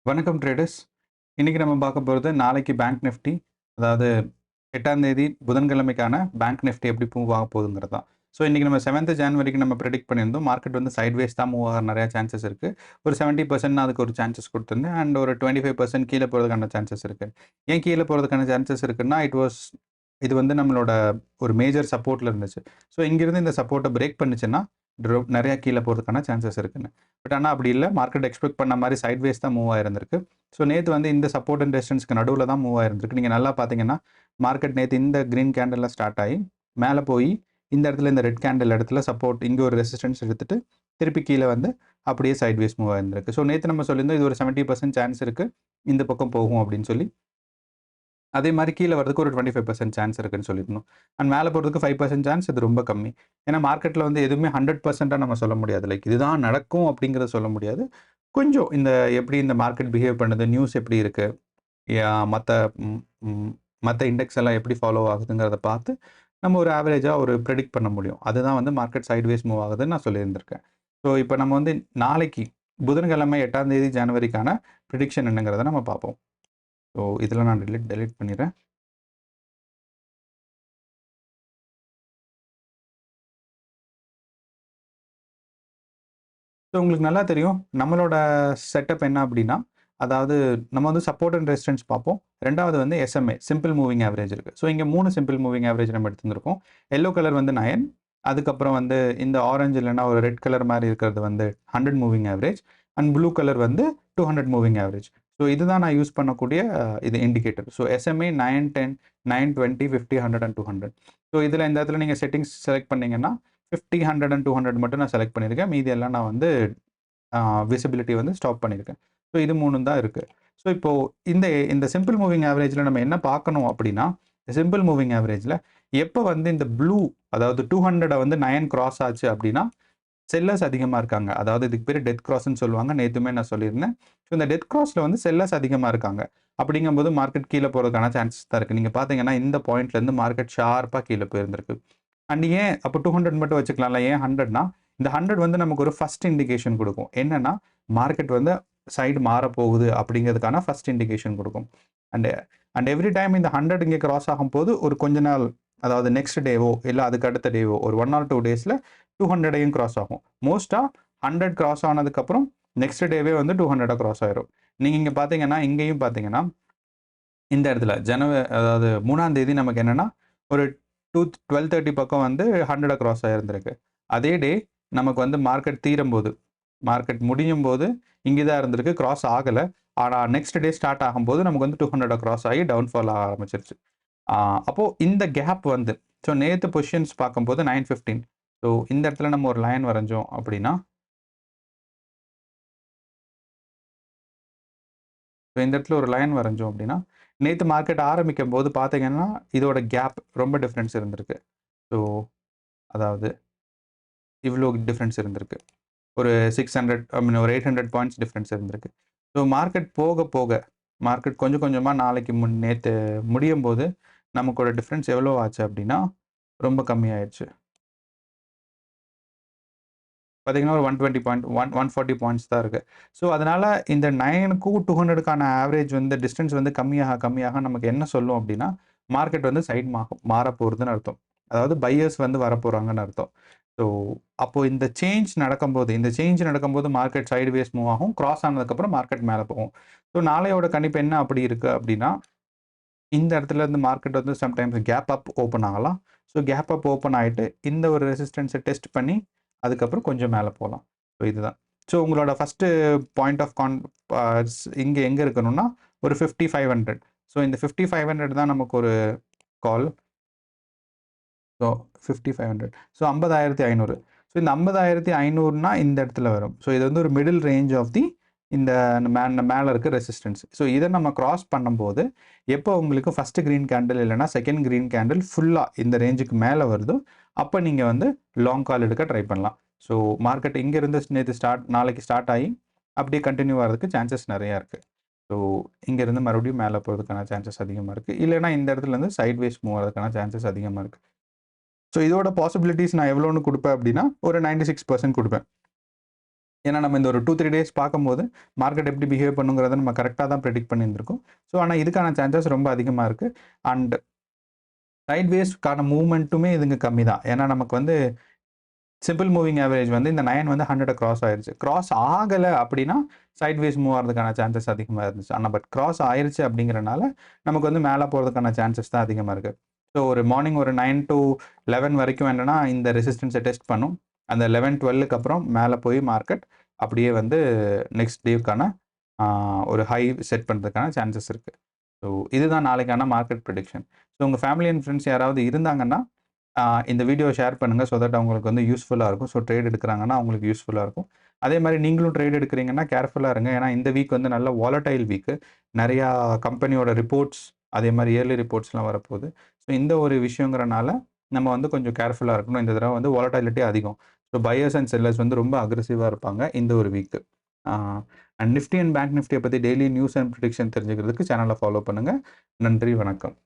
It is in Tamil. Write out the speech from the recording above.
வணக்கம் ட்ரேடர்ஸ். இன்னைக்கு நம்ம பார்க்க போகிறது நாளைக்கு பேங்க் நிஃப்டி, அதாவது 8ஆம் தேதி புதன்கிழமைக்கான பேங்க் நிஃப்டி எப்படி மூவ் ஆக போகுதுங்கிறது தான். ஸோ இன்றைக்கி நம்ம 7th ஜனவரிக்கு நம்ம ப்ரெடிக்ட் பண்ணியிருந்தோம். மார்க்கெட் வந்து சைட்வேஸ் தான் மூவ் ஆக நிறையா சான்சஸ் இருக்குது. ஒரு 70% அதுக்கு ஒரு சான்சஸ் கொடுத்துருந்தேன். அண்ட் ஒரு 25% கீழே போகிறதுக்கான சான்சஸ் இருக்குது. ஏன் கீழே போகிறதுக்கான சான்சஸ் இருக்குன்னா, இது வந்து நம்மளோட ஒரு மேஜர் சப்போர்ட்டில் இருந்துச்சு. ஸோ இங்கேருந்து இந்த சப்போர்ட்டை பிரேக் பண்ணுச்சுன்னா நிறையா கீழே போகிறதுக்கான சான்சஸ் இருக்குன்னு. பட் ஆனால் அப்படி இல்லை, மார்க்கெட் எக்ஸ்பெக்ட் பண்ண மாதிரி சைட்வேஸ் தான் மூவ் ஆயிருந்திருக்கு. ஸோ நேற்று வந்து இந்த சப்போர்ட் அண்ட் ரெசிஸ்டன்ஸ்க்கு நடுவில் தான் மூவ் ஆயிருந்திருக்கு. நீங்கள் நல்லா பார்த்தீங்கன்னா மார்க்கெட் நேற்று இந்த க்ரீன் கேண்டலில் ஸ்டார்ட் ஆகி மேலே போய் இந்த இடத்துல இந்த ரெட் கேண்டில் இடத்துல சப்போர்ட் இங்கே ஒரு ரெசிஸ்டன்ஸ் எடுத்துட்டு திருப்பி கீழே வந்து அப்படியே சைட்வேஸ் மூவ் ஆயிருந்திருக்கு. ஸோ நேற்று நம்ம சொல்லியிருந்தோம் இது ஒரு 70% சான்ஸ் இருக்குது இந்த பக்கம் போகும் அப்படின்னு சொல்லி. அதே மாதிரி கீழே வரதுக்கு ஒரு 25% சான்ஸ் இருக்குன்னு சொல்லியிருந்தோம். அண்ட் மேலே போகிறதுக்கு 5% சான்ஸ் இது ரொம்ப கம்மி. ஏன்னா மார்க்கெட்டில் வந்து எதுவுமே 100%ஆக நம்ம சொல்ல முடியாது. லைக் இதுதான் நடக்கும் அப்படிங்கிறத சொல்ல முடியாது. கொஞ்சம் இந்த எப்படி இந்த மார்க்கெட் பிஹேவ் பண்ணுது, நியூஸ் எப்படி இருக்குது, மற்ற இண்டெக்ஸ் எல்லாம் எப்படி ஃபாலோ ஆகுதுங்கிறத பார்த்து நம்ம ஒரு ஆவரேஜாக ஒரு ப்ரெடிக்ட் பண்ண முடியும். அதுதான் வந்து மார்க்கெட் சைட்வேஸ் மூவ் ஆகுதுன்னு நான் சொல்லியிருந்திருக்கேன். ஸோ இப்போ நம்ம வந்து நாளைக்கு புதன்கிழமை 8ஆம் தேதி ஜனவரிக்கான ப்ரிடிக்ஷன் என்னங்கிறத நம்ம பார்ப்போம். ஸோ இதில் நான் டெலிட் பண்ணிடுறேன். ஸோ உங்களுக்கு நல்லா தெரியும் நம்மளோட செட்டப் என்ன அப்படின்னா, அதாவது நம்ம வந்து சப்போர்ட் அண்ட் ரெசிஸ்டன்ஸ் பார்ப்போம். ரெண்டாவது வந்து SMA சிம்பிள் மூவிங் ஆவரேஜ் இருக்குது. ஸோ இங்கே 3 சிம்பிள் மூவிங் ஆவரேஜ் நம்ம எடுத்துருக்கோம். எல்லோ கலர் வந்து 9, அதுக்கப்புறம் வந்து இந்த ஆரஞ்சு இல்லைன்னா ஒரு ரெட் கலர் மாதிரி இருக்கிறது வந்து 100 moving average, and blue colour வந்து 200 மூவிங் ஆவரேஜ். ஸோ இதுதான் நான் யூஸ் பண்ணக்கூடிய இது indicator. So SMA 9, 10, 9, 20, 50, 100 and 200. So இதில் இந்த இடத்துல நீங்கள் செட்டிங்ஸ் செலக்ட் பண்ணிங்கன்னா 50, 100 அண்ட் 200 மட்டும் நான் செலக்ட் பண்ணியிருக்கேன். மீதி எல்லாம் நான் வந்து விசிபிலிட்டி வந்து ஸ்டாப் பண்ணியிருக்கேன். ஸோ இது 3 தான் இருக்குது. ஸோ இப்போது இந்த சிம்பிள் மூவிங் ஆவரேஜில் நம்ம என்ன பார்க்கணும் அப்படின்னா, சிம்பிள் மூவிங் ஆவரேஜில் எப்போ வந்து இந்த ப்ளூ, அதாவது 200 வந்து 9 கிராஸ் ஆச்சு அப்படின்னா செல்லர்ஸ் அதிகமாக இருக்காங்க. அதாவது இதுக்கு பேர் டெத் கிராஸ்ன்னு சொல்லுவாங்க. நேற்றுமே நான் சொல்லியிருந்தேன். ஸோ இந்த டெத் கிராஸில் வந்து செல்லர்ஸ் அதிகமாக இருக்காங்க. அப்படிங்கும்போது மார்க்கெட் கீழே போகிறதுக்கான சான்சஸ் தான் இருக்குது. நீங்கள் பார்த்தீங்கன்னா இந்த பாயிண்ட்லேருந்து மார்க்கெட் ஷார்ப்பாக கீழே போயிருந்திருக்கு. அண்ட் ஏன் அப்போ 200 மட்டும் வச்சுக்கலாம்ல, ஏன் 100னா இந்த 100 வந்து நமக்கு ஒரு ஃபர்ஸ்ட் இண்டிகேஷன் கொடுக்கும். என்னன்னா மார்க்கெட் வந்து சைடு மாற போகுது அப்படிங்கிறதுக்கான ஃபர்ஸ்ட் இண்டிகேஷன் கொடுக்கும். அண்ட் அண்ட் எவ்ரி டைம் இந்த 100 இங்கே கிராஸ் ஆகும்போது ஒரு கொஞ்ச நாள், அதாவது நெக்ஸ்ட் டேவோ இல்லை அதுக்கு அடுத்த டேவோ ஒரு 1 or 2 டேஸில் 200ஐயும் கிராஸ் ஆகும். மோஸ்ட்டாக 100 கிராஸ் ஆனதுக்கப்புறம் நெக்ஸ்ட் டேவே வந்து 200 கிராஸ் ஆயிரும். நீங்கள் இங்கே பார்த்தீங்கன்னா இங்கேயும் பார்த்தீங்கன்னா இந்த இடத்துல அதாவது 3ஆம் தேதி நமக்கு என்னென்னா ஒரு 12:30 பக்கம் வந்து 100 கிராஸ் ஆகிருந்திருக்கு. அதே டே நமக்கு வந்து மார்க்கெட் தீரும்போது, மார்க்கெட் முடியும் போது இங்கே தான் இருந்திருக்கு, கிராஸ் ஆகலை. ஆனால் நெக்ஸ்ட் டே ஸ்டார்ட் ஆகும்போது நமக்கு வந்து 200 கிராஸ் ஆகி டவுன்ஃபால் ஆக ஆரம்பிச்சிருச்சு. அப்போது இந்த கேப் வந்து, ஸோ நேற்று பொசிஷன்ஸ் பார்க்கும்போது 9:15. ஸோ இந்த இடத்துல நம்ம ஒரு லைன் வரைஞ்சோம் அப்படின்னா, ஸோ இந்த இடத்துல ஒரு லைன் வரைஞ்சோம் அப்படின்னா நேற்று மார்க்கெட் ஆரம்பிக்கும் போது பார்த்தீங்கன்னா இதோட கேப் ரொம்ப டிஃப்ரென்ஸ் இருந்திருக்கு. ஸோ அதாவது இவ்வளோ டிஃப்ரென்ஸ் இருந்திருக்கு. ஒரு 600 ஒரு 800 பாயிண்ட்ஸ் டிஃப்ரென்ஸ் இருந்திருக்கு. ஸோ மார்க்கெட் போக போக மார்க்கெட் கொஞ்சம் கொஞ்சமாக நாளைக்கு நேற்று முடியும் போது நமக்கோட டிஃப்ரென்ஸ் எவ்வளோ ஆச்சு அப்படின்னா ரொம்ப கம்மியாயிடுச்சு. பார்த்தீங்கன்னா ஒரு 120 பாயிண்ட் 140 பாயிண்ட்ஸ் தான் இருக்குது. ஸோ அதனால் இந்த 9க்கும் 200க்கான ஆவரேஜ் வந்து டிஸ்டன்ஸ் வந்து கம்மியாக கம்மியாக நமக்கு என்ன சொல்லும் அப்படின்னா மார்க்கெட் வந்து சைட் மாற போகிறதுன்னு அர்த்தம். அதாவது பையர்ஸ் வந்து வரப்போகிறாங்கன்னு அர்த்தம். ஸோ அப்போது இந்த சேஞ்ச் நடக்கும்போது மார்க்கெட் சைடு வேஸ் மூவ் ஆகும். கிராஸ் ஆனதுக்கப்புறம் மார்க்கெட் மேலே போகும். ஸோ நாளையோட கணிப்பு என்ன அப்படி இருக்குது அப்படின்னா, இந்த இடத்துல இருந்து மார்க்கெட் வந்து சம்டைம்ஸ் கேப் அப் ஓப்பன் ஆகலாம். ஸோ கேப் அப் ஓப்பன் ஆகிட்டு இந்த ஒரு ரெசிஸ்டன்ஸை டெஸ்ட் பண்ணி அதுக்கப்புறம் கொஞ்சம் மேலே போகலாம். ஸோ இதுதான். ஸோ உங்களோட ஃபஸ்ட்டு பாயிண்ட் ஆஃப் இங்கே எங்கே இருக்கணும்னா ஒரு 5500. ஸோ இந்த 5500 தான் நமக்கு ஒரு கால். ஸோ 5500. ஸோ 50,500. ஸோ இந்த 50,500னா இந்த இடத்துல வரும். ஸோ இது வந்து ஒரு மிடில் ரேஞ்ச் ஆஃப் தி இந்த மேலே இருக்க ரெசிஸ்டன்ஸ். ஸோ இதை நம்ம கிராஸ் பண்ணும்போது எப்போ உங்களுக்கு ஃபஸ்ட்டு க்ரீன் கேண்டில் இல்லைனா செகண்ட் க்ரீன் கேண்டில் ஃபுல்லாக இந்த ரேஞ்சுக்கு மேலே வருதோ அப்போ நீங்கள் வந்து லாங் கால் எடுக்க ட்ரை பண்ணலாம். ஸோ மார்க்கெட் இங்கேருந்து நேற்று நாளைக்கு ஸ்டார்ட் ஆகி அப்படியே கண்டினியூ ஆகிறதுக்கு சான்சஸ் நிறையா இருக்குது. ஸோ இங்கேருந்து மறுபடியும் மேலே போகிறதுக்கான சான்சஸ் அதிகமாக இருக்குது. இல்லைனா இந்த இடத்துலேருந்து சைட்வேஸ் மூவ் ஆகிறதுக்கான சான்சஸ் அதிகமாக இருக்குது. ஸோ இதோட பாசிபிலிட்டிஸ் நான் எவ்வளோன்னு கொடுப்பேன் அப்படின்னா ஒரு 96% கொடுப்பேன். ஏன்னா நம்ம இந்த ஒரு 2-3 டேஸ் பார்க்கும்போது மார்க்கெட் எப்படி பிஹேவ் பண்ணுங்கிறத நம்ம கரெக்டாக தான் ப்ரெடிக்ட் பண்ணியிருந்திருக்கோம். ஸோ ஆனால் இதுக்கான சான்சஸ் ரொம்ப அதிகமாக இருக்குது. அண்ட் சைட்வேஸ்க்கான மூவ்மெண்ட்டுமே இதுங்க கம்மி தான். ஏன்னா நமக்கு வந்து சிம்பிள் மூவிங் ஆவரேஜ் வந்து இந்த 9 வந்து 100 கிராஸ் ஆயிருச்சு. கிராஸ் ஆகலை அப்படின்னா சைட்வேஸ் மூவ் ஆகிறதுக்கான சான்சஸ் அதிகமாக இருந்துச்சு. ஆனால் பட் கிராஸ் ஆயிருச்சு அப்படிங்கிறனால நமக்கு வந்து மேலே போகிறதுக்கான சான்சஸ் தான் அதிகமாக இருக்குது. ஸோ ஒரு மார்னிங் ஒரு 9 to 11 வரைக்கும் என்னன்னா இந்த ரெசிஸ்டன்ஸை டெஸ்ட் பண்ணும். அந்த 11-12க்கு அப்புறம் மேலே போய் மார்க்கெட் அப்படியே வந்து நெக்ஸ்ட் டேவுக்கான ஒரு ஹை செட் பண்ணுறதுக்கான சான்சஸ் இருக்குது. ஸோ இதுதான் நாளைக்கான மார்க்கெட் ப்ரெடிக்ஷன். ஸோ உங்கள் ஃபேமிலி அண்ட் ஃப்ரெண்ட்ஸ் யாராவது இருந்தாங்கன்னா இந்த வீடியோ ஷேர் பண்ணுங்கள். ஸோ தட் அவங்களுக்கு வந்து யூஸ்ஃபுல்லாக இருக்கும். ஸோ ட்ரேட் எடுக்கிறாங்கன்னா அவங்களுக்கு யூஸ்ஃபுல்லாக இருக்கும். அதே மாதிரி நீங்களும் ட்ரேட் எடுக்கிறீங்கன்னா கேர்ஃபுல்லாக இருங்க. ஏன்னா இந்த வீக் வந்து நல்ல வாலடைல் வீக்கு. நிறையா கம்பெனியோட ரிப்போர்ட்ஸ் அதே மாதிரி இயர்லி ரிப்போர்ட்ஸ்லாம் வரப்போகுது. ஸோ இந்த ஒரு விஷயங்கிறனால நம்ம வந்து கொஞ்சம் கேர்ஃபுல்லாக இருக்கணும். இந்த தடவை வந்து வாலடைலிட்டி அதிகம். ஸோ பையர்ஸ் அண்ட் செல்லர்ஸ் வந்து ரொம்ப அக்ரெசிவாக இருப்பாங்க இந்த ஒரு வீக்கு. அண்ட் நிஃப்டி அண்ட் பேங்க் நிஃப்டியை பற்றி டெய்லி நியூஸ் அண்ட் ப்ரிடிக்ஷன் தெரிஞ்சுக்கிறதுக்கு சேனலை ஃபாலோ பண்ணுங்கள். நன்றி, வணக்கம்.